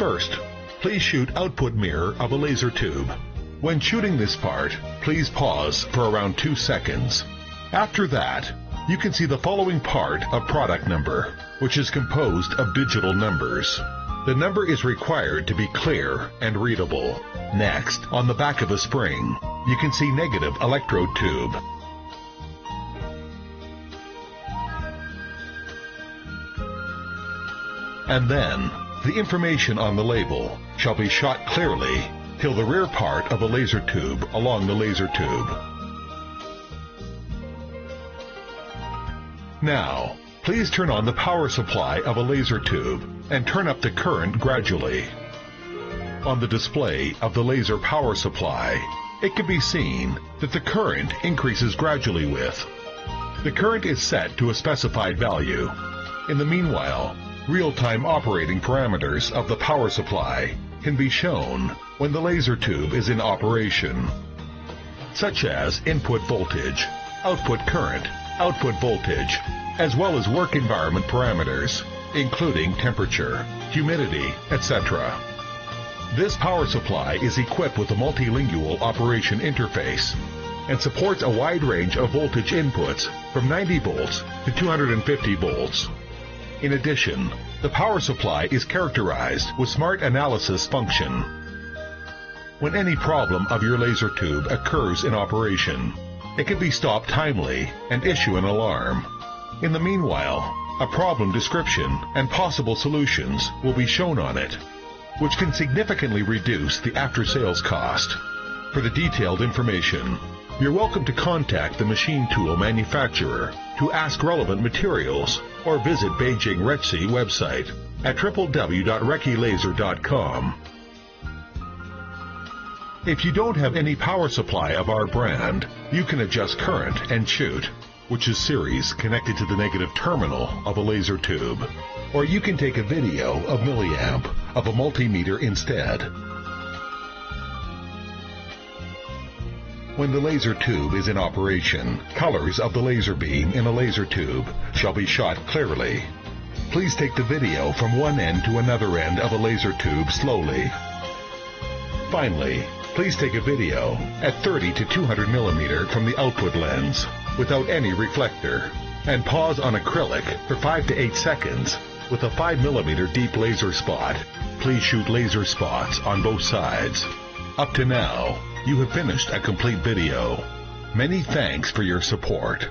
First, please shoot output mirror of a laser tube. When shooting this part, please pause for around 2 seconds. After that, you can see the following part of product number, which is composed of digital numbers. The number is required to be clear and readable. Next, on the back of a spring, you can see negative electrode tube. And then, the information on the label shall be shot clearly till the rear part of a laser tube along the laser tube. Now, please turn on the power supply of a laser tube and turn up the current gradually. On the display of the laser power supply, it can be seen that the current increases gradually with. The current is set to a specified value. In the meanwhile, real-time operating parameters of the power supply can be shown when the laser tube is in operation, such as input voltage, output current, output voltage, as well as work environment parameters, including temperature, humidity, etc. This power supply is equipped with a multilingual operation interface and supports a wide range of voltage inputs from 90 volts to 250 volts. In addition, the power supply is characterized with smart analysis function. When any problem of your laser tube occurs in operation, it can be stopped timely and issue an alarm. In the meanwhile, a problem description and possible solutions will be shown on it, which can significantly reduce the after-sales cost. For the detailed information, you're welcome to contact the machine tool manufacturer to ask relevant materials or visit Beijing Retsi website at www.rekilaser.com. If you don't have any power supply of our brand, you can adjust current and shoot, which is series connected to the negative terminal of a laser tube. Or you can take a video of milliamp of a multimeter instead. When the laser tube is in operation, colors of the laser beam in a laser tube shall be shot clearly. Please take the video from one end to another end of a laser tube slowly. Finally, please take a video at 30 to 200 millimeter from the output lens without any reflector and pause on acrylic for 5 to 8 seconds with a 5 millimeter deep laser spot. Please shoot laser spots on both sides. Up to now, you have finished a complete video. Many thanks for your support.